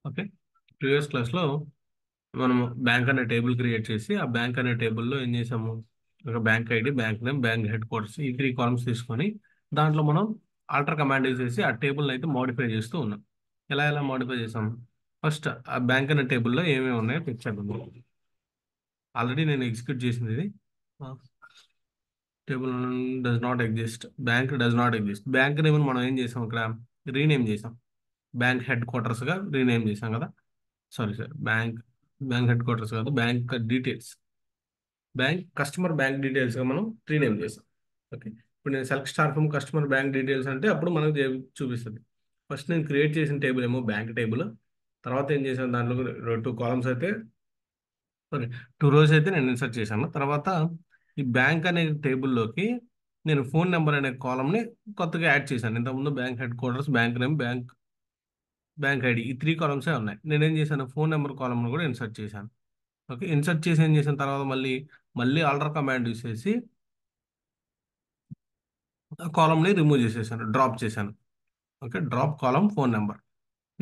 Okay. Previous క్లాస్లో మనము bank అనే టేబుల్ క్రియేట్ చేసి ఆ బ్యాంక్ అనే టేబుల్లో ఏం చేసాము, ఒక bank ID, bank name, bank head quarters, ఈ 3 కాలమ్స్ తీసుకొని దాంట్లో మనం ఆల్టర్ కమాండ్ వేసేసి ఆ టేబుల్ని అయితే మోడిఫై చేస్తూ ఉన్నాం. ఎలా మోడిఫై చేసాం? ఫస్ట్ ఆ బ్యాంక్ అనే టేబుల్లో ఏమేమి ఉన్నాయో చెక్ చేద్దాం. ఆల్రెడీ నేను ఎగ్జిక్యూట్ చేసింది ఇది. Table does not exist, bank does not exist. Bank name మనం ఏం చేసాం, ఇక్కడ రీనేమ్ చేసాం. బ్యాంక్ హెడ్ క్వార్టర్స్గా రీనేమ్ చేసాం కదా. సారీ, బ్యాంక్ హెడ్ క్వార్టర్స్ కాదు, బ్యాంక్ డీటెయిల్స్, కస్టమర్ బ్యాంక్ డీటెయిల్స్గా మనం రీనేమ్ చేసాం. ఓకే. ఇప్పుడు నేను select star from customer bank details అంటే అప్పుడు మనకు చూపిస్తుంది. ఫస్ట్ నేను క్రియేట్ చేసిన టేబుల్ ఏమో బ్యాంక్ టేబుల్. తర్వాత ఏం చేశాను, దాంట్లో 2 కాలమ్స్ అయితే, సారీ, 2 rows అయితే నేను ఇన్సర్ట్ చేశాను. తర్వాత ఈ బ్యాంక్ అనే టేబుల్లోకి నేను ఫోన్ నెంబర్ అనే కాలమ్ని కొత్తగా యాడ్ చేశాను. ఇంతకుముందు bank head quarters, bank name, bank ID, ఈ 3 కాలమ్సే ఉన్నాయి. నేనేం చేశాను, ఫోన్ నెంబర్ కాలమ్ను కూడా ఇన్సర్ట్ చేశాను. ఓకే. ఇన్సర్ట్ చేసి ఏం చేసిన తర్వాత మళ్ళీ ఆల్టర్ కమాండ్ యూస్ చేసి ఆ కాలమ్ని రిమూవ్ చేసేసాను, డ్రాప్ చేశాను. Okay. Drop column phone number.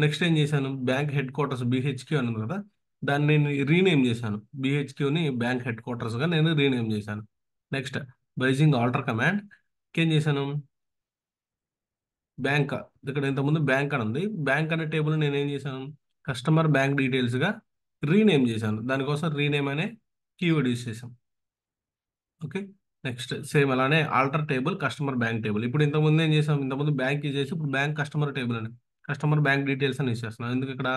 Next ఏం చేశాను, బ్యాంక్ హెడ్ క్వార్టర్స్ బీహెచ్క్యూ అని ఉంది కదా, దాన్ని నేను రీనేమ్ చేశాను. బీహెచ్క్యూని బ్యాంక్ హెడ్ క్వార్టర్స్గా నేను రీనేమ్ చేశాను. నెక్స్ట్ బైజింగ్ ఆల్టర్ కమాండ్ ఏం చేశాను, బ్యాంక్, ఇక్కడ ఇంతకుముందు బ్యాంక్ అని ఉంది, బ్యాంక్ అనే టేబుల్ నేను ఏం చేశాను, కస్టమర్ బ్యాంక్ డీటెయిల్స్గా రీనేమ్ చేశాను. దానికోసం రీనేమ్ అనే కీవర్డ్ యూస్ చేశాం. ఓకే. నెక్స్ట్ సేమ్ అలానే alter table customer bank table. ఇప్పుడు ఇంతకుముందు ఏం చేసాం, ఇంతకుముందు బ్యాంక్ యూజ్ చేసి ఇప్పుడు బ్యాంక్ కస్టమర్ టేబుల్ అని, కస్టమర్ బ్యాంక్ డీటెయిల్స్ అని యూస్ చేస్తున్నాం. ఎందుకు, ఇక్కడ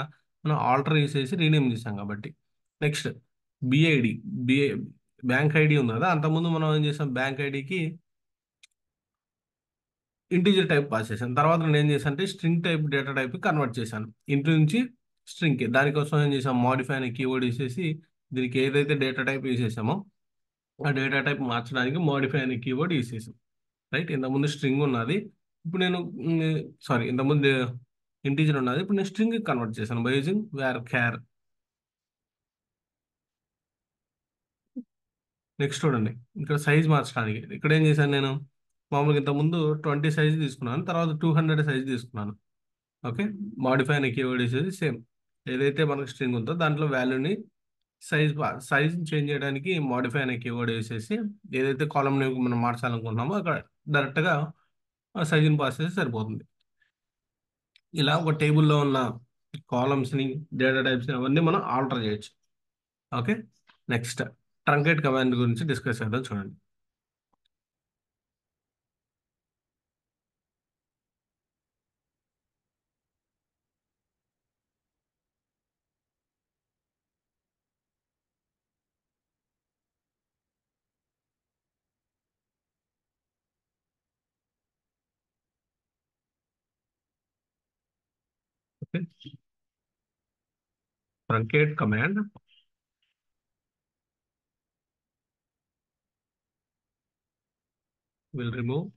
మనం ఆల్టర్ యూస్ చేసి రీనేమ్ చేసాం కాబట్టి. Next BID, BI bank ID ఉంది కదా, అంతకుముందు మనం ఏం చేసాం, బ్యాంక్ ఐడికి ఇంటీజర్ టైప్ పాస్ చేశాను. తర్వాత నేను ఏం చేశాను అంటే string type data type convert చేశాను, ఇంటి నుంచి స్ట్రింగ్కి. దానికోసం ఏం చేసాం, మాడిఫై అనే కీవర్డ్ యూస్ చేసి దీనికి ఏదైతే డేటా టైప్ యూస్ చేసామో ఆ డేటా టైప్ మార్చడానికి మాడిఫై అనే కీవర్డ్ యూస్ చేసాం. రైట్. ఇంతకుముందు స్ట్రింగ్ ఉన్నది, ఇప్పుడు నేను సారీ, ఇంతకుముందు ఇంటీజర్ ఉన్నది, ఇప్పుడు నేను స్ట్రింగ్ కన్వర్ట్ చేశాను బై యూజింగ్ వేర్ క్యార్. నెక్స్ట్ చూడండి, ఇక్కడ సైజ్ మార్చడానికి ఇక్కడ ఏం చేశాను, నేను మామూలుగా ఇంతకుముందు 20 సైజ్ తీసుకున్నాను, తర్వాత 200 సైజ్ తీసుకున్నాను. ఓకే. మాడిఫై అనే కీవర్డ్ వేసేసి సేమ్ ఏదైతే మనకు స్ట్రింగ్ ఉందో దాంట్లో వాల్యూని సైజ్ చేంజ్ చేయడానికి మాడిఫై అనే కీవర్డ్ వేసేసి ఏదైతే కాలమ్ నేమ్ మనం మార్చాలనుకుంటున్నామో అక్కడ డైరెక్ట్గా ఆ సైజుని పాస్ చేస్తే సరిపోతుంది. ఇలా ఒక టేబుల్లో ఉన్న కాలమ్స్ని, డేటా టైప్స్ని అవన్నీ మనం ఆల్టర్ చేయొచ్చు. ఓకే. నెక్స్ట్ ట్రంకేట్ కమాండ్ గురించి డిస్కస్ చేద్దాం, చూడండి. Okay. Truncate command will remove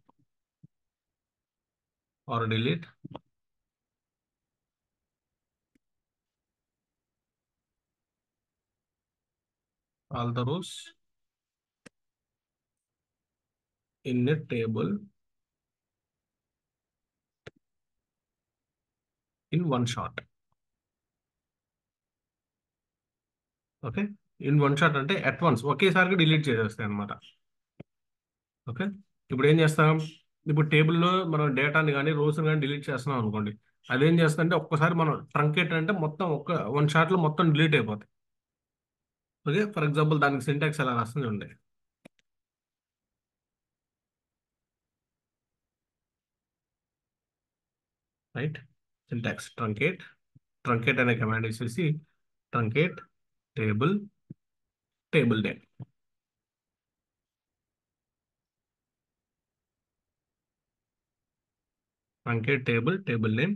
or delete all the rows in a table in one shot. Okay. In one shot అంటే అట్ వన్స్ ఒకేసారిగా డిలీట్ చేసేస్తాయి అనమాట. ఓకే. ఇప్పుడు ఏం చేస్తాం, ఇప్పుడు టేబుల్లో మనం డేటాని కానీ రోస్ కానీ డిలీట్ చేస్తున్నాం అనుకోండి, అదేం చేస్తుందంటే ఒక్కసారి మనం ట్రంకేట్ అంటే మొత్తం వన్ షాట్లో మొత్తం డిలీట్ అయిపోతాయి. ఓకే. ఫర్ ఎగ్జాంపుల్ దానికి సింటాక్స్ ఎలా రాస్తుంది చూడండి. రైట్. సింటాక్స్ ట్రంకేట్ అనే కమాండ్ వేసేసి truncate table name, truncate table name.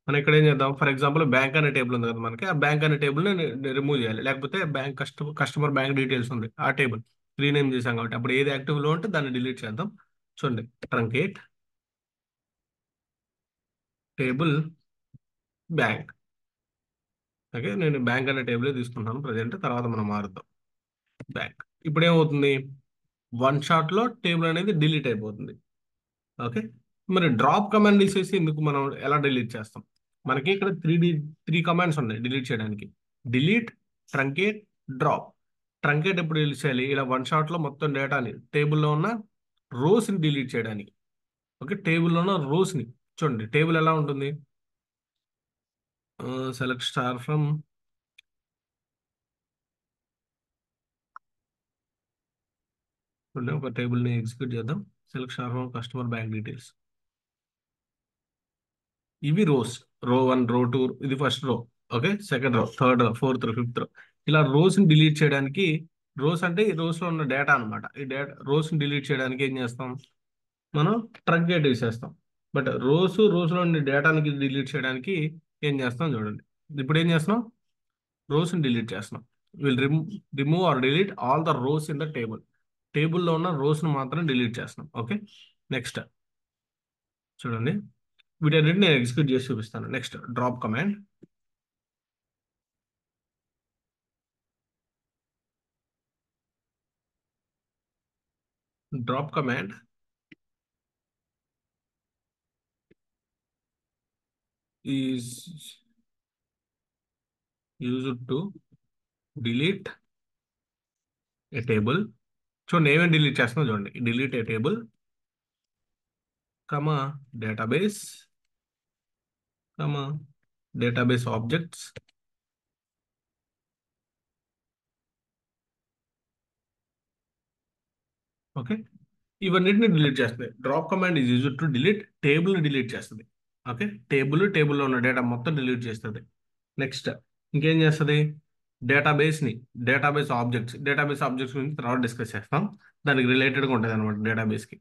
మనం ఇక్కడ ఏం చేద్దాం, ఫర్ ఎగ్జాంపుల్ బ్యాంక్ అనే టేబుల్ ఉంది కదా మనకి, ఆ బ్యాంక్ అనే టేబుల్ని రిమూవ్ చేయాలి, లేకపోతే బ్యాంక్ కస్టమర్ బ్యాంక్ డీటెయిల్స్ ఉంది ఆ టేబుల్ రీనేమ్ చేసాం కాబట్టి అప్పుడు ఏది యాక్టివ్లో ఉంటే దాన్ని డిలీట్ చేద్దాం. చూడండి, ట్రంకేట్ టేబుల్ బ్యాంక్. ఓకే. నేను బ్యాంక్ అనే టేబుల్ తీసుకుంటాను ప్రజెంట్, తర్వాత మనం మారుద్దాం బ్యాంక్. ఇప్పుడు ఏమవుతుంది, వన్ షాట్లో టేబుల్ అనేది డిలీట్ అయిపోతుంది. ఓకే. మరి డ్రాప్ కమాండ్ తీసేసి ఎందుకు మనం ఎలా డిలీట్ చేస్తాం, మనకి ఇక్కడ త్రీ కమాండ్స్ ఉన్నాయి డిలీట్ చేయడానికి. Delete, truncate, drop. ట్రంకేట్ ఎప్పుడు డిలీట్ చేయాలి? ఇలా వన్ షాట్లో మొత్తం డేటాని, టేబుల్లో ఉన్న రోస్ని డిలీట్ చేయడానికి. ఓకే, టేబుల్లో ఉన్న రోస్ని చూడండి. టేబుల్ ఎలా ఉంటుంది? సెలెక్ట్ స్టార్ ఫ్రమ్, చూడండి ఒక టేబుల్ని ఎగ్జిక్యూట్ చేద్దాం. Select star from customer bank details. ఇవి రోస్. రో 1, రో 2, ఇది first row. Okay, second row, third row, fourth రో, ఫిఫ్త్ రో. ఇలా రోస్ని డిలీట్ చేయడానికి, రోస్ అంటే ఈ రోస్లో ఉన్న డేటా అనమాట. ఈ డేటా రోస్ని డిలీట్ చేయడానికి ఏం చేస్తాం? మనం ట్రంకేట్ చేసేస్తాం. బట్ రోస్లో ఉన్న డేటానికి డిలీట్ చేయడానికి ఏం చేస్తాం చూడండి. ఇప్పుడు ఏం చేస్తున్నాం? రోస్ని డిలీట్ చేస్తున్నాం. Will remove or delete all the rows in the table. టేబుల్లో ఉన్న రోస్ను మాత్రం డిలీట్ చేస్తున్నాం. ఓకే, నెక్స్ట్ చూడండి. వీటన్నిటిని నేను ఎగ్జిక్యూట్ చేసి చూపిస్తాను. Next drop command. Drop command is used to delete a table. చూడండి ఏమేమి డిలీట్ చేస్తున్నా చూడండి. Delete a table, comma database, comma database objects. Okay, ఇవన్నిటిని డిలీట్ చేస్తుంది. Drop command is used to delete టేబుల్ని డిలీట్ చేస్తుంది. ఓకే, టేబుల్లో ఉన్న డేటా మొత్తం డిలీట్ చేస్తుంది. నెక్స్ట్ ఇంకేం చేస్తుంది? డేటాబేస్ని, డేటాబేస్ ఆబ్జెక్ట్స్ గురించి తర్వాత డిస్కస్ చేస్తాం. దానికి రిలేటెడ్గా ఉంటుంది అనమాట డేటాబేస్కి.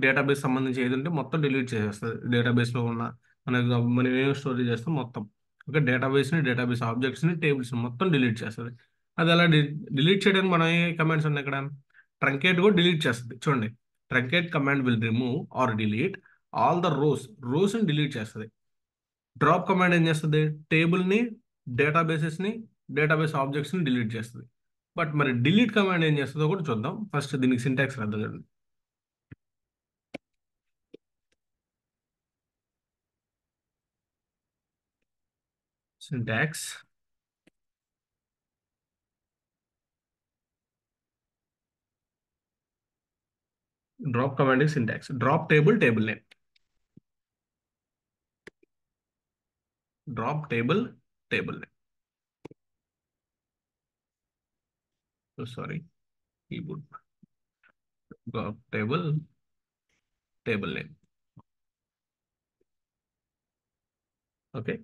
డేటాబేస్ సంబంధించి ఏది ఉంటే మొత్తం డిలీట్ చేసేస్తుంది. డేటాబేస్లో ఉన్న మనం ఏం స్టోరేజ్ చేస్తాం మొత్తం. ఓకే, డేటాబేస్ ఆబ్జెక్ట్స్ని, టేబుల్స్ని మొత్తం డిలీట్ చేస్తుంది. అది అలా డిలీట్ చేయడానికి మనం ఏ కమాండ్స్ ఉన్నాయి ఇక్కడ? ట్రంకేట్ కూడా డిలీట్ చేస్తుంది. చూడండి, truncate command will remove or delete all the రోస్ని డిలీట్ చేస్తుంది. డ్రాప్ కమాండ్ ఏం చేస్తుంది? టేబుల్ని, డేటాబేసెస్ని, డేటాబేస్ ఆబ్జెక్ట్స్ని డిలీట్ చేస్తుంది. బట్ మరి డిలీట్ కమాండ్ ఏం చేస్తుందో కూడా చూద్దాం. ఫస్ట్ దీనికి సింటాక్స్ రాద్దాం చూడండి. Syntax, drop command syntax. Drop table name. Drop table name. Sorry, keyboard. Drop table name. Okay,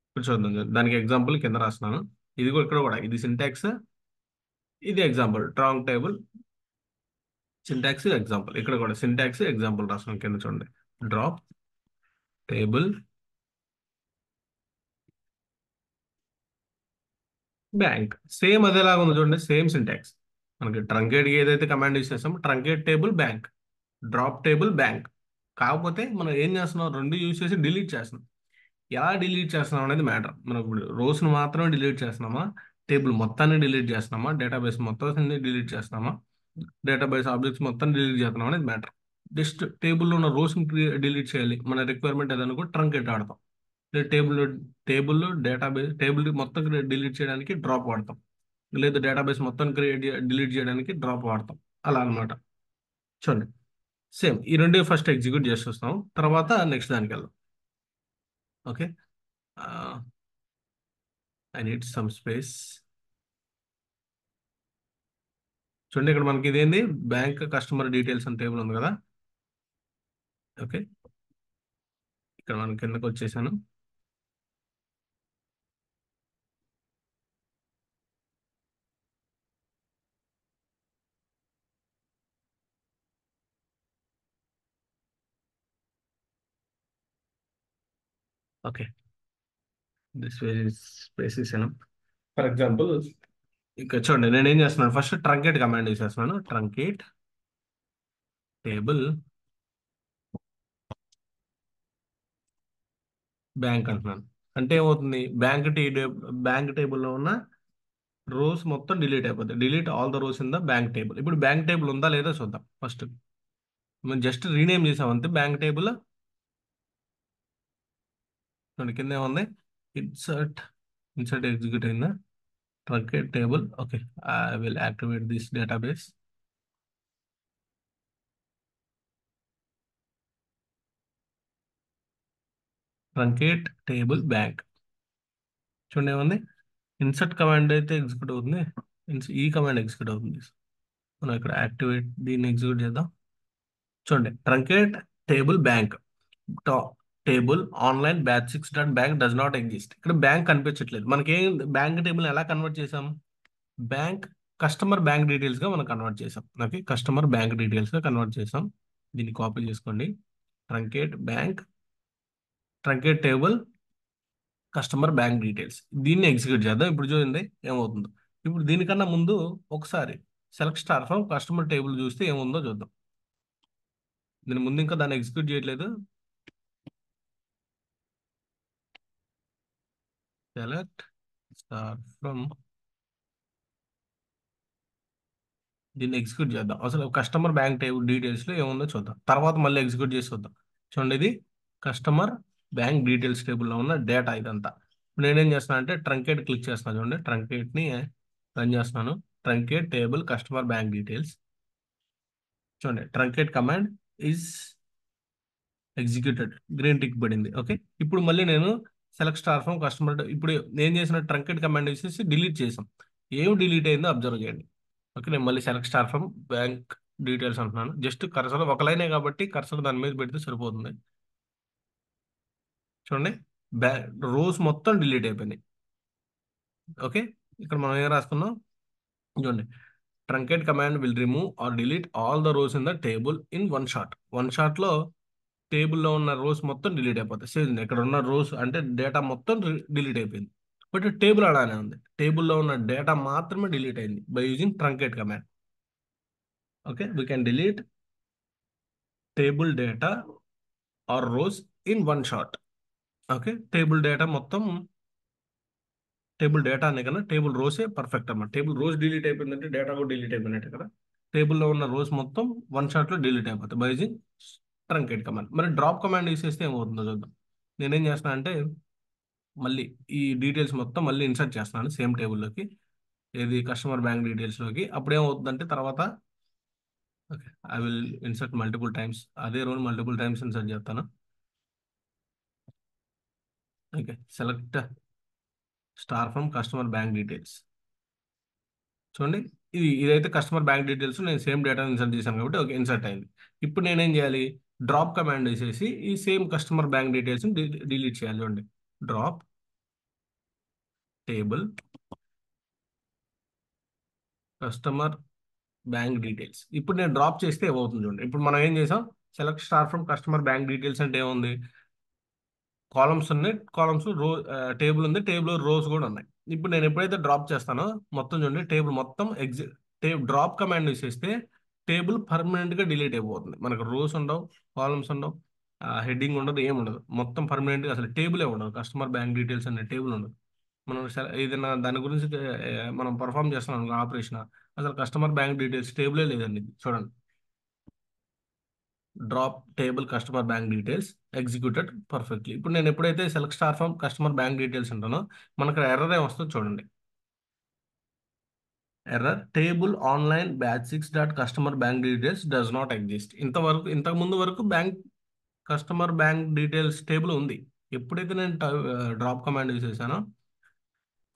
ఇప్పుడు చూద్దాం. దానికి ఎగ్జాంపుల్ కింద రాస్తున్నాను. ఇది కూడా ఇక్కడ కూడా ఇది సింటాక్స్, ఇది ఎగ్జాంపుల్. ట్రాంగ్ table syntax example. ఇక్కడ కూడా సింటాక్స్ ఎగ్జాంపుల్ రాస్తున్నాను కింద చూడండి. Drop table bank. సేమ్ అదేలాగా ఉంది చూడండి. Same syntax. మనకి ట్రంకేట్కి ఏదైతే కమాండ్ యూస్ చేస్తామో truncate table bank, drop table bank. కాకపోతే మనం ఏం చేస్తున్నాం? రెండు యూస్ చేసి డిలీట్ చేస్తున్నాం. ఎలా డిలీట్ చేస్తున్నాం అనేది మ్యాటర్. మనం ఇప్పుడు రోస్ను మాత్రమే డిలీట్ చేస్తున్నామా, టేబుల్ మొత్తాన్ని డిలీట్ చేస్తున్నామా, డేటాబేస్ మొత్తాన్ని డిలీట్ చేస్తున్నామా, డేటాబేస్ ఆబ్జెక్ట్స్ మొత్తం డిలీట్ చేస్తున్నాం అనేది మ్యాటర్. జస్ట్ టేబుల్లో ఉన్న రోస్ని డిలీట్ చేయాలి. మన రిక్వైర్మెంట్ ఏదైనా కూడా ట్రంకేట్ ఆడతాం. టేబుల్ టేబుల్లో టేబుల్ మొత్తం డిలీట్ చేయడానికి డ్రాప్ వాడతాం. లేదు డేటాబేస్ మొత్తం డిలీట్ చేయడానికి డ్రాప్ వాడతాం. అలా అన్నమాట. చూడండి, సేమ్ ఈ రెండు ఫస్ట్ ఎగ్జిక్యూట్ చేసి వస్తాం, తర్వాత నెక్స్ట్ దానికి వెళ్దాం. Okay, I need some space. చూడండి, ఇక్కడ మనకి ఇదేంది? బ్యాంక్ కస్టమర్ డీటెయిల్స్ అని టేబుల్ ఉంది కదా. ఓకే, ఇక్కడ మనం కిందకు వచ్చేసాను. Okay, this space is enough. For example ఇక్కడ చూడండి, నేను ఏం చేస్తున్నాను? ఫస్ట్ ట్రంకేట్ కమాండ్ యూస్ చేస్తున్నాను. ట్రంకేట్ టేబుల్ బ్యాంక్ అంటున్నాను. అంటే ఏమవుతుంది? బ్యాంక్ టేబుల్లో ఉన్న రోస్ మొత్తం డిలీట్ అయిపోతుంది. Delete all the rows in the bank table. ఇప్పుడు బ్యాంక్ టేబుల్ ఉందా లేదా చూద్దాం. ఫస్ట్ మనం జస్ట్ రీనేమ్ చేసాం అంతే. బ్యాంక్ టేబుల్ చూడండి కింద ఏముంది, ఇన్సర్ట్, ఇన్సర్ట్ ఎగ్జిక్యూట్ అయిందా, truncate table. Okay, I will activate this database. Truncate table bank. చూడండి ఏముంది, ఇన్సర్ట్ కమాండ్ అయితే ఎగ్జిక్యూట్ అవుతుంది, ఈ కమాండ్ ఎగ్జిక్యూట్ అవుతుంది. మనం ఇక్కడ యాక్టివేట్ దీన్ని ఎగ్జిక్యూట్ చేద్దాం. చూడండి truncate table bank, table online batch 6 dot bank does not exist. ఇక్కడ బ్యాంక్ కనిపించట్లేదు మనకి. ఏం బ్యాంక్ టేబుల్ ఎలా కన్వర్ట్ చేసాం, బ్యాంక్ కస్టమర్ బ్యాంక్ డీటెయిల్స్ గా మనం కన్వర్ట్ చేసాం. ఓకే, కస్టమర్ బ్యాంక్ డీటెయిల్స్ గా కన్వర్ట్ చేసాం. దీన్ని కాపీ చేసుకోండి, truncate bank, truncate table customer bank details, దీన్ని ఎగ్జిక్యూట్ చేద్దాం. ఇప్పుడు చూడండి ఏమవుతుందో. ఇప్పుడు దీనికన్నా ముందు ఒకసారి select star from customer table చూస్తే ఏముందో చూద్దాం. దీని ముందు ఇంకా దాన్ని ఎగ్జిక్యూట్ చేయట్లేదు. సెలెక్ట్ స్టార్ ఫ్రమ్, దీన్ని ఎగ్జిక్యూట్ చేద్దాం. అసలు కస్టమర్ బ్యాంక్ టేబుల్ డీటెయిల్స్లో ఏముందో చూద్దాం, తర్వాత మళ్ళీ ఎగ్జిక్యూట్ చేసి చూద్దాం. చూడండి ఇది కస్టమర్ బ్యాంక్ డీటెయిల్స్ టేబుల్లో ఉన్న డేటా ఇదంతా. ఇప్పుడు నేనేం చేస్తున్నాను అంటే ట్రంకేట్ క్లిక్ చేస్తున్నాను. చూడండి ట్రంకేట్ని రన్ చేస్తున్నాను. Truncate table customer bank details. చూడండి truncate command is executed, green tick పడింది. ఓకే, ఇప్పుడు మళ్ళీ నేను సెలెక్ట్ స్టార్ ఫ్రమ్ కస్టమర్, ఇప్పుడు నేను చేసిన ట్రంకెట్ కమాండ్ వేసేసి డిలీట్ చేసాం. ఏం డిలీట్ అయిందో అబ్జర్వ్ చేయండి. ఓకే, నేను మళ్ళీ select star from bank details అంటున్నాను. జస్ట్ కర్సర్ ఒక లైనే కాబట్టి కర్సర్ దాని మీద పెడితే సరిపోతుంది. చూడండి బ్యా రోస్ మొత్తం డిలీట్ అయిపోయినాయి. ఓకే, ఇక్కడ మనం ఏం రాసుకున్నాం చూడండి, truncate command will remove or delete all the rows in the table in one shot. One షాట్లో టేబుల్లో ఉన్న రోస్ మొత్తం డిలీట్ అయిపోతాయి. సేమ్ ఇక్కడ ఉన్న రోస్ అంటే డేటా మొత్తం డిలీట్ అయిపోయింది. బట్ టేబుల్ అలానే ఉంది, టేబుల్లో ఉన్న డేటా మాత్రమే డిలీట్ అయింది by using truncate command. Okay, we can delete table data or rows in one shot. Okay, table data మొత్తం, టేబుల్ డేటా అనే కన్నా టేబుల్ రోసే పర్ఫెక్ట్ అన్నమాట. టేబుల్ రోస్ డిలీట్ అయిపోయిందంటే డేటా కూడా డిలీట్ అయిపోయినట్టే కదా. టేబుల్లో ఉన్న రోస్ మొత్తం వన్ షాట్లో డిలీట్ అయిపోతాయి బై యూజింగ్ ట్రంకేట్ కమాండ్. మరి డ్రాప్ కమాండ్ యూస్ ఏమవుతుందో చూద్దాం. నేనేం చేస్తాను అంటే మళ్ళీ ఈ డీటెయిల్స్ మొత్తం మళ్ళీ ఇన్సర్ట్ చేస్తున్నాను సేమ్ టేబుల్లోకి, ఏది కస్టమర్ బ్యాంక్ డీటెయిల్స్లోకి. అప్పుడు ఏమవుతుందంటే తర్వాత okay, I will insert multiple times, అదే రోజు మల్టిపుల్ టైమ్స్ ఇన్సర్ట్ చేస్తాను. Okay, select star from customer bank details. చూడండి ఇదైతే కస్టమర్ బ్యాంక్ డీటెయిల్స్, నేను సేమ్ డేటా ఇన్సర్ట్ చేశాను కాబట్టి ఓకే ఇన్సర్ట్ అయింది. ఇప్పుడు నేనేం చేయాలి, డ్రాప్ కమాండ్ వేసేసి ఈ same customer bank details delete చేయాలి. చూడండి drop table customer bank details. ఇప్పుడు నేను డ్రాప్ చేస్తే ఏమవుతుంది చూడండి. ఇప్పుడు మనం ఏం చేసాం, select star from customer bank details అంటే ఏముంది, కాలమ్స్ ఉన్నాయి, కాలమ్స్ టేబుల్ ఉంది, టేబుల్ రోస్ కూడా ఉన్నాయి. ఇప్పుడు నేను ఎప్పుడైతే డ్రాప్ చేస్తానో మొత్తం చూడండి టేబుల్ మొత్తం డ్రాప్ కమాండ్ చేస్తే టేబుల్ పర్మనెంట్గా డిలీట్ అయిపోతుంది. మనకు రోస్ ఉండవు, కాలమ్స్ ఉండవు, హెడ్డింగ్ ఉండదు, ఏం ఉండదు. మొత్తం పర్మనెంట్గా అసలు టేబులే ఉండదు, కస్టమర్ బ్యాంక్ డీటెయిల్స్ అనే టేబుల్ ఉండదు. మనం ఏదైనా దాని గురించి మనం పర్ఫామ్ చేస్తున్నాం ఆపరేషన్, అసలు కస్టమర్ బ్యాంక్ డీటెయిల్స్ టేబులే లేదండి. చూడండి drop table customer bank details executed perfectly. ఇప్పుడు నేను ఎప్పుడైతే select star from customer bank details ఉంటానో మనకు ఎర్రర్ ఏం వస్తుందో చూడండి. Error table online batch 6 dot customer bank details does not exist. ఇంతవరకు ఇంతకు ముందు వరకు bank customer bank details table ఉంది. ఎప్పుడైతే నేను డ్రాప్ కమాండ్ యూస్ చేశానో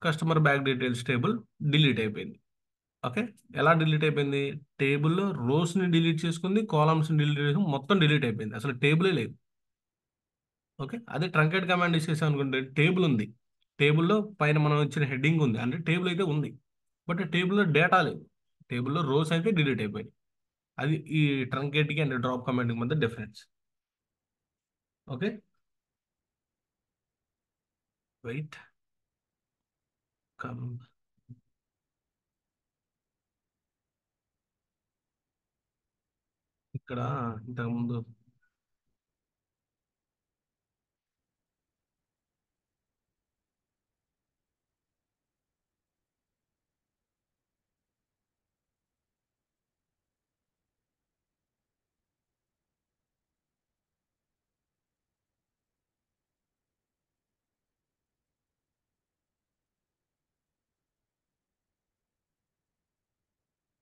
customer bank details table delete అయిపోయింది. ఓకే, ఎలా డిలీట్ అయిపోయింది, టేబుల్లో రోస్ని డిలీట్ చేసుకుంది, కాలమ్స్ని డిలీట్ చేసుకుని మొత్తం డిలీట్ అయిపోయింది, అసలు టేబులే లేదు. ఓకే, అదే ట్రంకెట్ కమాండ్ ఇచ్చేసాం అనుకుంటే టేబుల్ ఉంది, టేబుల్లో పైన మనం ఇచ్చిన హెడ్డింగ్ ఉంది, అంటే టేబుల్ అయితే ఉంది బట్ టేబుల్లో డేటా లేదు, టేబుల్లో రోస్ అయితే డిలీట్ అయిపోయింది. అది ఈ ట్రంకేట్కి అండ్ డ్రాప్ కమాండ్కి మధ్య డిఫరెన్స్. ఓకే, వెయిట్ కమ్, ఇక్కడ ఇంతకుముందు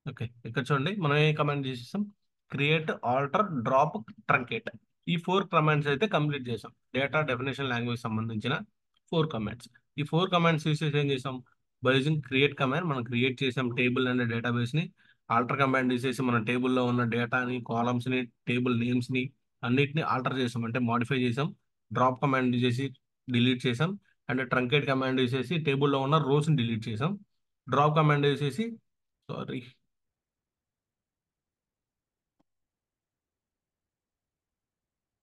ఓకే, ఇక్కడ చూడండి మనం ఏ కమాండ్ చేసేసాం, క్రియేట్, ఆల్టర్, డ్రాప్, ట్రంకేట్. ఈ 4 కమాండ్స్ అయితే కంప్లీట్ చేసాం. డేటా డెఫినేషన్ లాంగ్వేజ్ సంబంధించిన 4 కమాండ్స్. ఈ 4 కమాండ్స్ యూస్ చేసి ఏం చేసాం, బై యూజింగ్ క్రియేట్ కమాండ్ మనం క్రియేట్ చేసాం టేబుల్ అనే డేటాబేస్ ని. ఆల్టర్ కమాండ్ యూస్ చేసి మన టేబుల్లో ఉన్న డేటాని, కాలమ్స్ ని, టేబుల్ నేమ్స్ ని అన్నిటిని ఆల్టర్ చేసాం, అంటే మాడిఫై చేసాం. డ్రాప్ కమాండ్ యూస్ చేసి డిలీట్ చేసాం. అండ్ ట్రంకేట్ కమాండ్ యూస్ చేసి టేబుల్లో ఉన్న రోస్ ని డిలీట్ చేసాం. డ్రాప్ కమాండ్ యూస్ చేసి, sorry,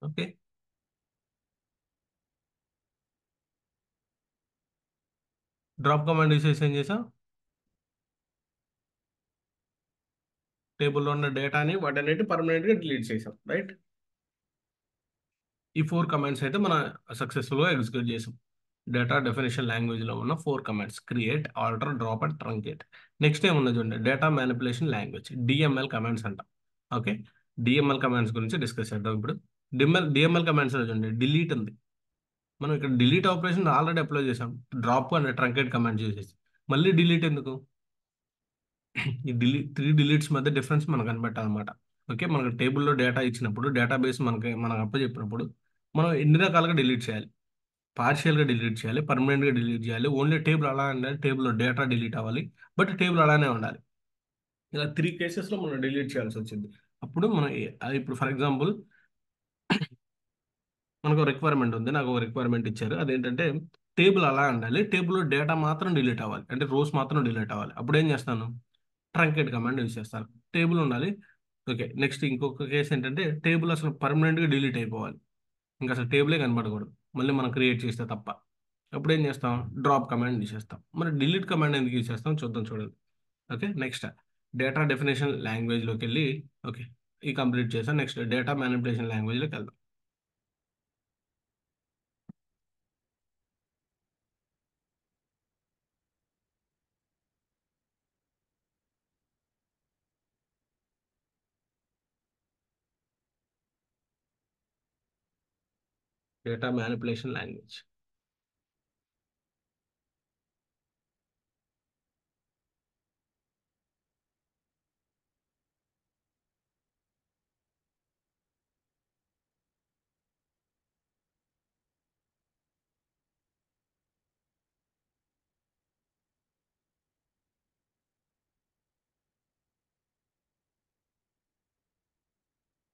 okay, drop command use చేసి ఏం చేసాం, టేబుల్లో ఉన్న డేటాని వాటన్నిటి పర్మనెంట్గా డిలీట్ చేసాం, రైట్. ఈ 4 కమాండ్స్ అయితే మనం సక్సెస్ఫుల్గా ఎగ్జిక్యూట్ చేసాం. డేటా డెఫినేషన్ లాంగ్వేజ్లో ఉన్న 4 commands, create, alter, drop and truncate. Next ఏమున్నది చూడండి, data manipulation language, DML commands అంట. ఓకే, డిఎంఎల్ కమాండ్స్ గురించి డిస్కస్ చేద్దాం ఇప్పుడు. డిఎంఎల్ కమాండ్స్ చూడండి, డిలీట్ ఉంది. మనం ఇక్కడ డిలీట్ ఆపరేషన్ ఆల్రెడీ అప్లై చేసాం, డ్రాప్ అండ్ ట్రంకేట్ కమాండ్ చేసేసి. మళ్ళీ డిలీట్ ఎందుకు, ఈ 3 డిలీట్స్ మధ్య డిఫరెన్స్ మనకు కనిపెట్టాలన్నమాట. ఓకే, మనకు టేబుల్లో డేటా ఇచ్చినప్పుడు, డేటాబేస్ మనకు అప్పచెప్పినప్పుడు మనం ఎన్ని రకాలుగా డిలీట్ చేయాలి. పార్షియల్గా డిలీట్ చేయాలి, పర్మనెంట్గా డిలీట్ చేయాలి, ఓన్లీ టేబుల్ అలా ఉండాలి, టేబుల్లో డేటా డిలీట్ అవ్వాలి, బట్ టేబుల్ అలానే ఉండాలి. ఇలా 3 కేసెస్లో మనం డిలీట్ చేయాల్సి వచ్చింది. అప్పుడు మనం ఇప్పుడు ఫర్ ఎగ్జాంపుల్ మనకు రిక్వైర్మెంట్ ఉంది, నాకు ఒక రిక్వైర్మెంట్ ఇచ్చారు, అదేంటంటే టేబుల్ అలా ఉండాలి, టేబుల్లో డేటా మాత్రం డిలీట్ అవ్వాలి, అంటే రోస్ మాత్రం డిలీట్ అవ్వాలి. అప్పుడు ఏం చేస్తాను, ట్రంకేట్ కమాండ్ యూజ్ చేస్తాను. టేబుల్ ఉండాలి. ఓకే, నెక్స్ట్ ఇంకొక కేసు ఏంటంటే టేబుల్ అసలు పర్మనెంట్గా డిలీట్ అయిపోవాలి, ఇంకా అసలు టేబులే కనపడకూడదు మళ్ళీ మనం క్రియేట్ చేస్తే తప్ప. అప్పుడు ఏం చేస్తాం, డ్రాప్ కమాండ్ యూజ్ చేస్తాం. మరి డిలీట్ కమాండ్ ఎందుకు యూజ్ చేస్తాం చూద్దాం, చూడండి. ఓకే, నెక్స్ట్ డేటా డెఫినేషన్ లాంగ్వేజ్లోకి వెళ్ళి, ఓకే, ఈ కంప్లీట్ చేస్తాం. నెక్స్ట్ డేటా మ్యానిపులేషన్ లాంగ్వేజ్లోకి వెళ్దాం. డేటా మ్యానిపులేషన్ లాంగ్వేజ్,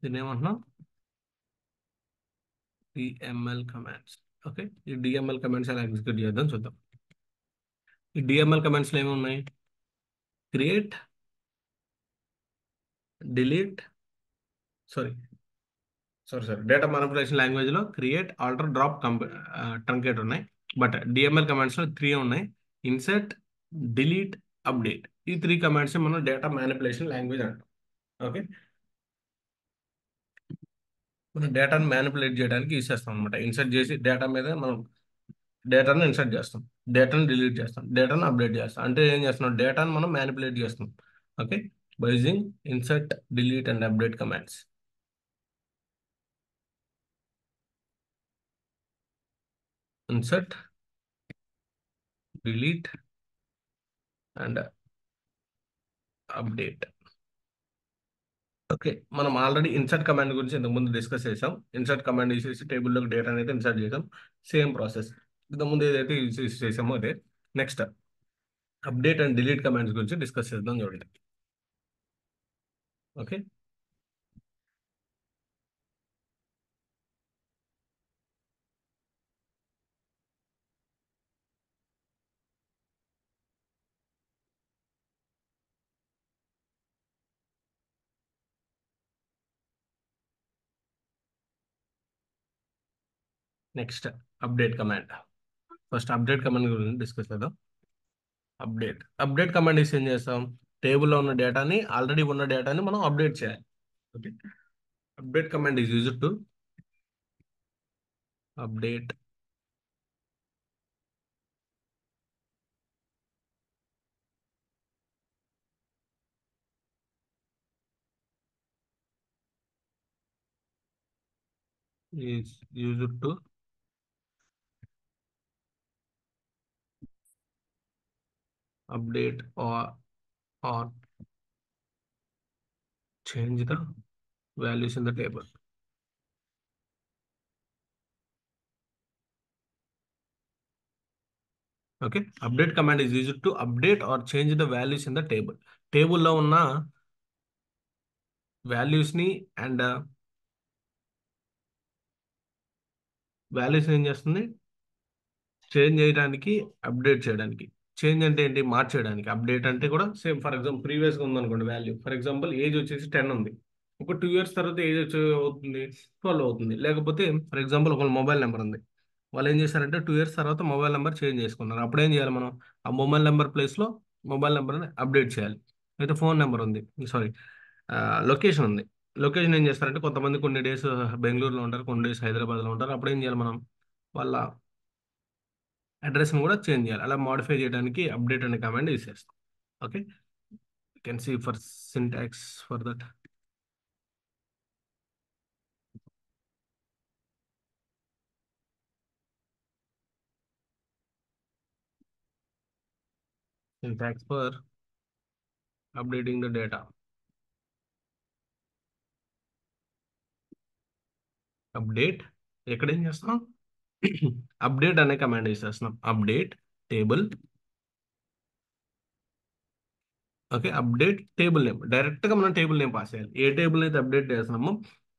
దీన్ని ఏమంటున్నాం, డిఎంఎల్ కమాండ్స్. ఓకే, ఈ డిఎంఎల్ కమాండ్స్ ఎలా ఎగ్జిక్యూట్ చేద్దాం చూద్దాం. ఈ డిఎంఎల్ కమాండ్స్లో ఏమున్నాయి, create, delete, sorry sorry data manipulation లాంగ్వేజ్లో క్రియేట్, ఆల్టర్, డ్రాప్, ట్రంకేట్ ఉన్నాయి. బట్ డిఎంఎల్ కమాండ్స్లో 3 ఉన్నాయి, ఇన్సర్ట్, డిలీట్, అప్డేట్. ఈ 3 కమాండ్స్ మనం డేటా మ్యానిపులేషన్ లాంగ్వేజ్ అంటాం. ఓకే, మనం డేటాను మ్యానిపులేట్ చేయడానికి యూస్ చేస్తాం అనమాట. ఇన్సర్ట్ చేసి డేటా మీద మనం డేటాను ఇన్సర్ట్ చేస్తాం, డేటాను డిలీట్ చేస్తాం, డేటాను అప్డేట్ చేస్తాం. అంటే ఏం చేస్తున్నాం, డేటాను మనం మ్యానిపులేట్ చేస్తాం. Okay, by using insert, delete and update commands. Insert, delete and update. Okay, మనం ఆల్రెడీ ఇన్సర్ట్ కమాండ్ గురించి ఇంతకు ముందు డిస్కస్ చేసాం. ఇన్సర్ట్ కమాండ్ యూస్ చేసి టేబుల్లోకి డేటా అనేది ఇన్సర్ట్ చేసాం. సేమ్ ప్రాసెస్ ఇంతకు ముందు ఏదైతే యూస్ చేసామో అదే. Next update and delete commands గురించి డిస్కస్ చేద్దాం చూడండి. Okay, next update command. First update command గురించి డిస్కస్ చేద్దాం. అప్డేట్ కమాండ్ యూస్ ఏం చేస్తాం, టేబుల్లో ఉన్న డేటాని, ఆల్రెడీ ఉన్న డేటాని మనం అప్డేట్ చేయాలి. Okay, update command is used to update is used to update are change the values in the table. Okay, update command is used to update are change the values in the table. టేబుల్లో ఉన్న వాల్యూస్ని and values ఏం చేస్తుంది, change చేయడానికి, update చేయడానికి. Change అంటే ఏంటి, మార్చేయడానికి. Update అంటే కూడా సేమ్, ఫర్ ఎగ్జాంపుల్ ప్రీవియస్గా ఉందనుకోండి వాల్యూ, ఫర్ ఎగ్జాంపుల్ ఏజ్ వచ్చేసి 10 ఉంది, ఒక 2 years తర్వాత ఏజ్ వచ్చి అవుతుంది 12 అవుతుంది. లేకపోతే ఫర్ ఎగ్జాంపుల్ ఒక మొబైల్ నెంబర్ ఉంది, వాళ్ళు ఏం చేశారంటే 2 years తర్వాత మొబైల్ నెంబర్ చేంజ్ చేసుకున్నారు. అప్పుడు ఏం చేయాలి మనం, ఆ మొబైల్ నెంబర్ ప్లేస్లో మొబైల్ నెంబర్ని అప్డేట్ చేయాలి. అయితే ఫోన్ నెంబర్ ఉంది, సారీ, లొకేషన్ ఉంది. లొకేషన్ ఏం చేస్తారంటే కొంతమంది కొన్ని డేస్ బెంగళూరులో ఉంటారు, కొన్ని డేస్ హైదరాబాద్లో ఉంటారు. అప్పుడు ఏం చేయాలి మనం, వాళ్ళ అడ్రస్ని కూడా చేంజ్ చేయాలి. అలా మాడిఫై చేయడానికి అప్డేట్ అనే కమాండ్ యూస్ చేస్తాం. Okay, you can see for syntax for that. Syntax for updating the data. Update ఎక్కడ ఏం చేస్తాం, అప్డేట్ అనే కమాండ్ యూస్ చేస్తున్నాం. Update table. Okay, update table name, డైరెక్ట్గా మనం టేబుల్ నేమ్ పాస్ చేయాలి. ఏ టేబుల్ అయితే అప్డేట్ చేస్తున్నామో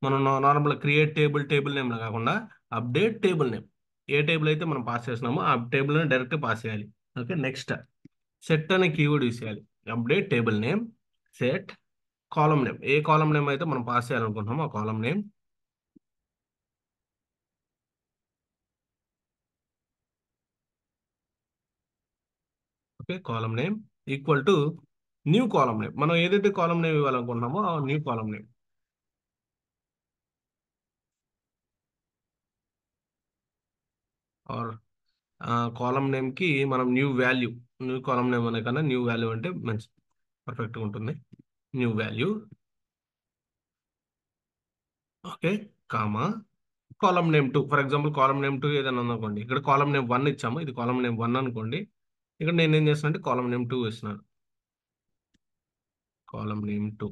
మనం నార్మల్ క్రియేట్ టేబుల్ టేబుల్ నేమ్లో కాకుండా అప్డేట్ టేబుల్ నేమ్, ఏ టేబుల్ అయితే మనం పాస్ చేస్తున్నామో ఆ టేబుల్ డైరెక్ట్ పాస్ చేయాలి. ఓకే, నెక్స్ట్ సెట్ అనే కీవర్డ్ యూస్ చేయాలి. Update table name, set column name, ఏ కాలమ్ నేమ్ అయితే మనం పాస్ చేయాలనుకుంటున్నామో ఆ column name. Okay, column name equal to new column name, మనం ఏదైతే కాలమ్ నేమ్ ఇవ్వాలనుకుంటున్నామో ఆ new column name. Or column నేమ్కి మనం new value, new column name అనే కన్నా న్యూ వాల్యూ అంటే మంచి పర్ఫెక్ట్గా ఉంటుంది. New value. Okay, comma column name 2, for example column name 2 ఏదైనా ఉందనుకోండి, ఇక్కడ కాలమ్ నేమ్ 1 ఇచ్చాము, ఇది కాలమ్ నేమ్ 1 అనుకోండి. ఇక్కడ నేను ఏం చేస్తాను అంటే కాలమ్ నేమ్ 2 ఇస్తున్నాను. Column name 2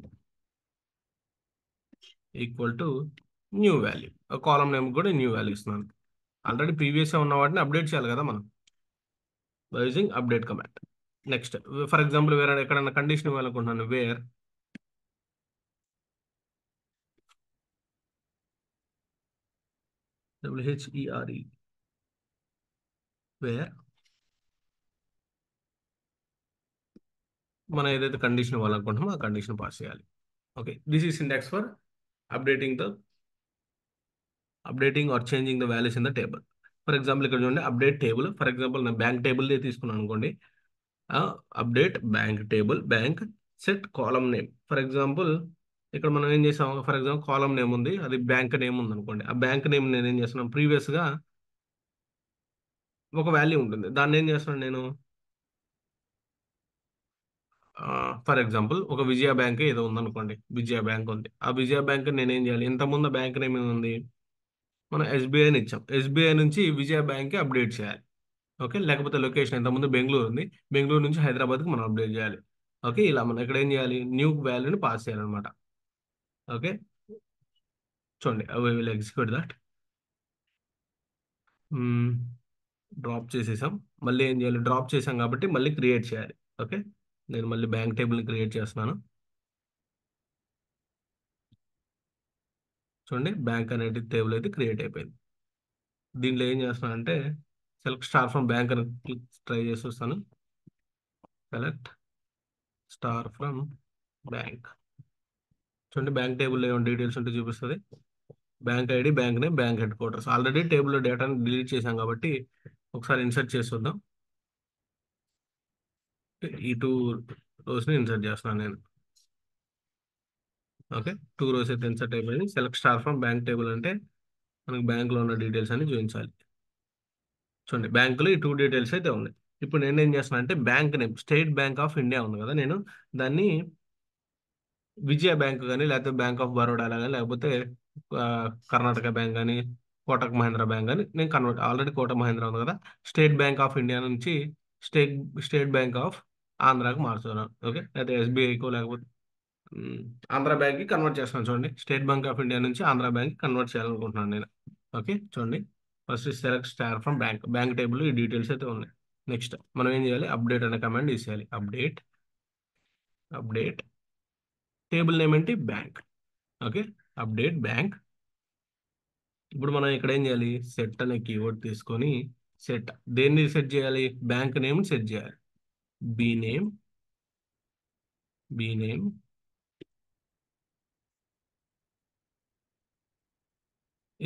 equal to new value, column name కూడా న్యూ వాల్యూ ఇస్తున్నాను. ఆల్రెడీ ప్రీవియస్గా ఉన్న వాటిని అప్డేట్ చేయాలి కదా మనం, using update command. Next for example వేరే ఎక్కడైనా కండిషన్ ఇవ్వాలనుకుంటున్నాను, వేర్ WHERE, వేర్ మనం ఏదైతే కండిషన్ ఇవ్వాలనుకుంటున్నామో ఆ కండిషన్ పాస్ చేయాలి. Okay, this is syntax for updating the updating or changing the values in the table. For example ఇక్కడ చూడండి, అప్డేట్ టేబుల్, ఫర్ ఎగ్జాంపుల్ నేను బ్యాంక్ టేబుల్ తీసుకున్నాను అనుకోండి. Update bank table, bank set column name. For example ఇక్కడ మనం ఏం చేసాం, for example column name ఉంది, అది బ్యాంక్ నేమ్ ఉంది అనుకోండి. ఆ బ్యాంక్ నేమ్ నేను ఏం చేస్తున్నాను, ప్రీవియస్గా ఒక వాల్యూ ఉంటుంది, దాన్ని ఏం చేస్తున్నాను నేను, ఫర్ ఎగ్జాంపుల్ ఒక విజయ బ్యాంక్ ఏదో ఉందనుకోండి, విజయ బ్యాంక్ ఉంది. ఆ విజయ బ్యాంక్ నేను ఏం చేయాలి, ఇంతకుముందు బ్యాంక్ నేమ్ ఏముంది, మనం ఎస్బీఐని ఇచ్చాం, ఎస్బీఐ నుంచి విజయ బ్యాంక్కి అప్డేట్ చేయాలి. ఓకే, లేకపోతే లొకేషన్ ఇంతకుముందు బెంగళూరు ఉంది, బెంగళూరు నుంచి హైదరాబాద్కి మనం అప్డేట్ చేయాలి. ఓకే, ఇలా మనం ఇక్కడ ఏం చేయాలి, న్యూ వాల్యూని పాస్ చేయాలన్నమాట. ఓకే, చూడండి, అవి విల్ ఎగ్జిక్యూట్ దట్. డ్రాప్ చేసేసాం, మళ్ళీ ఏం చేయాలి, డ్రాప్ చేసాం కాబట్టి మళ్ళీ క్రియేట్ చేయాలి. ఓకే, నేను మళ్ళీ బ్యాంక్ టేబుల్ని క్రియేట్ చేస్తున్నాను. చూడండి, బ్యాంక్ అనేది టేబుల్ అయితే క్రియేట్ అయిపోయింది. దీంట్లో ఏం చేస్తున్నాను అంటే సెలెక్ట్ స్టార్ ఫ్రమ్ బ్యాంక్ అని ట్రై చేసి వస్తాను. Select star from bank. చూడండి, బ్యాంక్ టేబుల్లో ఏమైనా డీటెయిల్స్ ఉంటే చూపిస్తుంది. Bank ID, bank name, bank head quarters. Already టేబుల్లో డేటాని డిలీట్ చేశాం కాబట్టి ఒకసారి ఇన్సర్ట్ చేసి చూద్దాం. ఈ 2 rows ఇన్సర్ట్ చేస్తున్నాను నేను. ఓకే, 2 rows అయితే ఇన్సర్ట్ అయిపోయింది. Select star from bank table అంటే మనకి బ్యాంక్లో ఉన్న డీటెయిల్స్ అని చూపించాలి. చూడండి, బ్యాంకులో ఈ 2 డీటెయిల్స్ అయితే ఉన్నాయి. ఇప్పుడు నేను ఏం చేస్తున్నాను అంటే bank name state bank of India ఉంది కదా, నేను దాన్ని విజయ బ్యాంక్ కానీ, లేకపోతే బ్యాంక్ ఆఫ్ బరోడా కానీ, లేకపోతే ఆ, కర్ణాటక బ్యాంక్ కానీ, కోటక్ మహేంద్ర బ్యాంక్ కానీ నేను కన్వర్ట్, ఆల్రెడీ కోటక్ మహేంద్ర ఉంది కదా, స్టేట్ బ్యాంక్ ఆఫ్ ఇండియా నుంచి స్టేట్ స్టేట్ బ్యాంక్ ఆఫ్ ఆంధ్రాకి మార్చుతున్నాను. ఓకే, లేకపోతే ఎస్బీఐకో లేకపోతే మ్, ఆంధ్ర బ్యాంక్కి కన్వర్ట్ చేస్తాను చూడండి. స్టేట్ బ్యాంక్ ఆఫ్ ఇండియా నుంచి ఆంధ్ర బ్యాంక్ కన్వర్ట్ చేయాలనుకుంటున్నాను నేను. ఓకే చూడండి. First select star from bank. Bank table ఈ డీటెయిల్స్ అయితే ఉన్నాయి. నెక్స్ట్ మనం ఏం చేయాలి? అప్డేట్ అనే కమాండ్ తీసేయాలి. అప్డేట్ అప్డేట్ టేబుల్ నేమ్ ఏంటి? బ్యాంక్. Okay update bank. ఇప్పుడు మనం ఇక్కడ ఏం చేయాలి? సెట్ అనే కీవర్డ్ తీసుకొని సెట్ దేన్ని సెట్ చేయాలి? బ్యాంక్ నేమ్ సెట్ చేయాలి. B name B name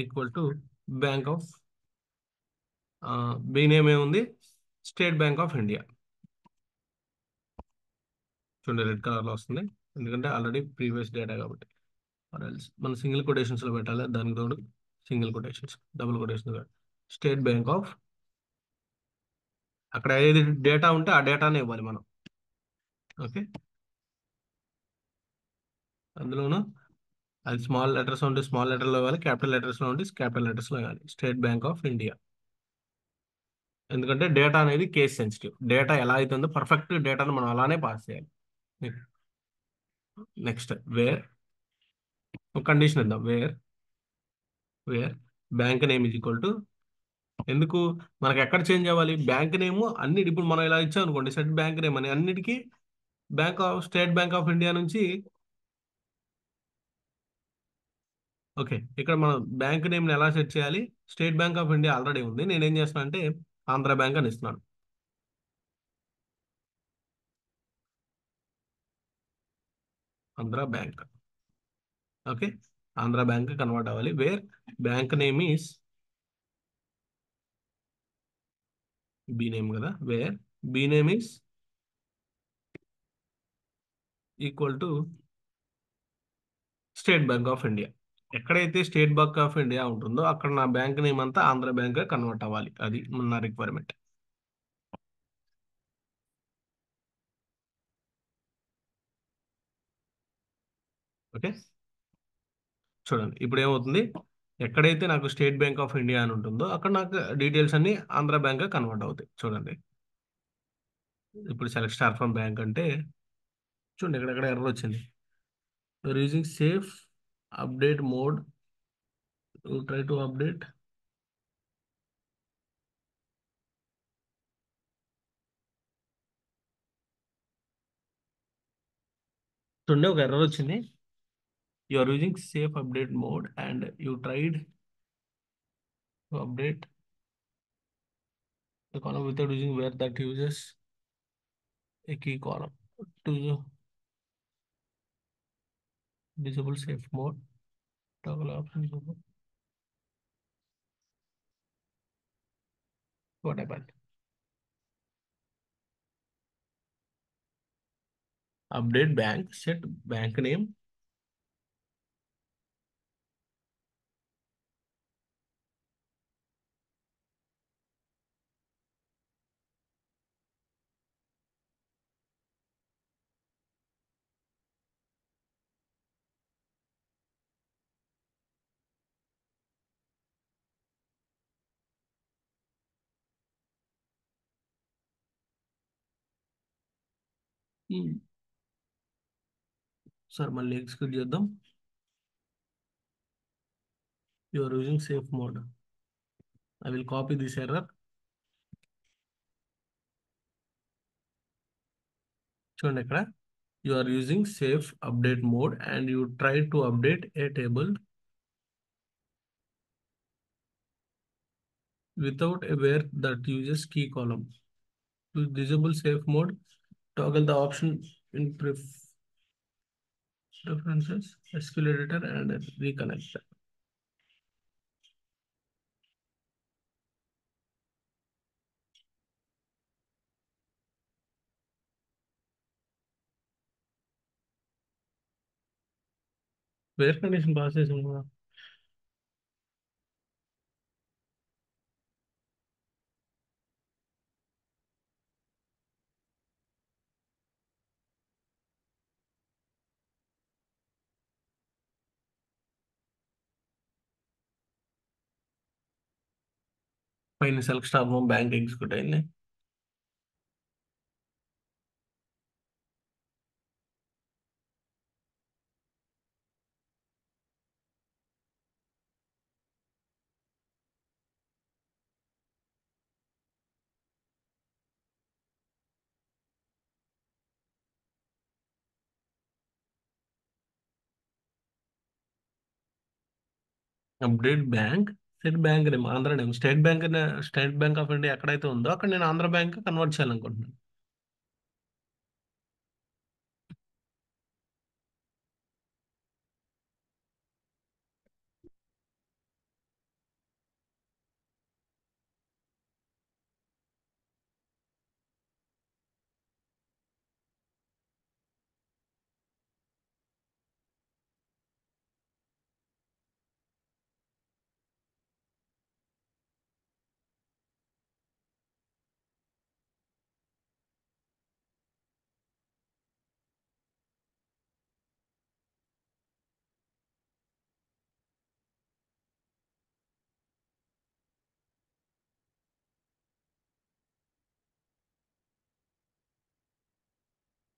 equal to bank of B name ఏముంది? State bank of India. చూడండి రెడ్ కలర్లో వస్తుంది, ఎందుకంటే ఆల్రెడీ ప్రీవియస్ డేటా కాబట్టి. ఆర్ ఎల్స్ మనం సింగిల్ కొటేషన్స్లో పెట్టాలి. దానికి తోడు single quotations, double quotations. State bank of, అక్కడ ఏది డేటా ఉంటే ఆ డేటానే ఇవ్వాలి మనం. ఓకే అందులోను అది స్మాల్ లెటర్స్ ఉంటే స్మాల్ లెటర్లో ఇవ్వాలి, క్యాపిటల్ లెటర్స్లో ఉంటే క్యాపిటల్ లెటర్స్లో ఇవ్వాలి. State bank of India. ఎందుకంటే డేటా అనేది కేస్ సెన్సిటివ్. డేటా ఎలా అవుతుందో పర్ఫెక్ట్ డేటాను మనం అలానే పాస్ చేయాలి. నెక్స్ట్ వేర్, ఒక కండిషన్ ఇద్దాం. Where bank name is equal to, ఎందుకు మనకి ఎక్కడ చేంజ్ అవ్వాలి? బ్యాంక్ నేమ్ అన్ని ఇప్పుడు మనం ఇలా ఇచ్చాం అనుకోండి, సెట్ బ్యాంక్ నేమ్ అని అన్నిటికీ స్టేట్ బ్యాంక్ ఆఫ్ ఇండియా నుంచి. ఓకే ఇక్కడ మనం బ్యాంక్ నేమ్ని ఎలా సెట్ చేయాలి? State bank of India already ఉంది, నేనేం చేస్తున్నాను అంటే ఆంధ్ర బ్యాంక్ అని ఇస్తున్నాను. Andhra bank. Okay Andhra bank convert అవ్వాలి. Where bank name is B name కదా, where B name is equal to state bank of India. ఎక్కడైతే స్టేట్ బ్యాంక్ ఆఫ్ ఇండియా ఉంటుందో అక్కడ నా బ్యాంక్ నేమ్ అంతా ఆంధ్ర బ్యాంక్ కన్వర్ట్ అవ్వాలి. అది నా రిక్వైర్మెంట్. ఓకే చూడండి ఇప్పుడు ఏమవుతుంది? ఎక్కడైతే నాకు స్టేట్ బ్యాంక్ ఆఫ్ ఇండియా అని ఉంటుందో అక్కడ నాకు డీటెయిల్స్ అన్ని ఆంధ్ర బ్యాంక్ కన్వర్ట్ అవుతాయి. చూడండి ఇప్పుడు సెలెక్ట్ స్టార్ ఫ్రమ్ బ్యాంక్ అంటే చూడండి ఎక్కడెక్కడ ఎర్రర్ వచ్చింది. You're using safe update mode, try to update. చూడండి ఒక ఎర్రర్ వచ్చింది. You're using safe update mode and you tried to update the column without using where that uses a key column to disable safe mode, toggle option. What happened? Update bank, set bank name. Sir మళ్ళీ execute చేద్దాం. You are using safe mode. I will copy this error. చూడండి ఇక్కడ you are using safe update mode and you try to update a table without a where that uses key column. To disable safe mode, toggle the option in preferences, SQL editor and reconnect. Where condition pass చేసాం కదా. పైన select star from bank execute అయింది. Update bank, set bank name, Andhra name, state bank, state bank of India ఎక్కడైతే ఉందో అక్కడ నేను Andhra bank convert చేయాలనుకుంటున్నాను.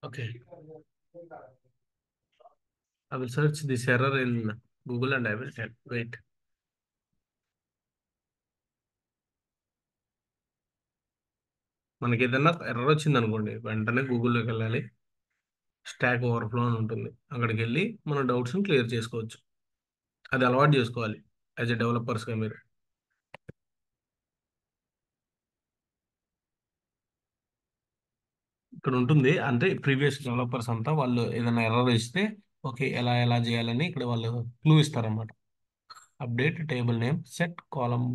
Okay, I will search this error in Google and I will tell. Wait. మనకి ఏదైనా error వచ్చింది అనుకోండి, వెంటనే గూగుల్లోకి వెళ్ళాలి. స్టాక్ ఓవర్ఫ్లో అని ఉంటుంది, అక్కడికి వెళ్ళి మన డౌట్స్ని క్లియర్ చేసుకోవచ్చు. అది అలవాటు చేసుకోవాలి యాజ్ ఎ డెవలపర్స్గా మీరు. ఇక్కడ ఉంటుంది అంటే ప్రీవియస్ డెవలపర్స్ అంతా వాళ్ళు ఏదైనా ఎర్రర్ ఇస్తే ఓకే ఎలా ఎలా చేయాలని ఇక్కడ వాళ్ళు క్లూ ఇస్తారన్నమాట. Update table name, set column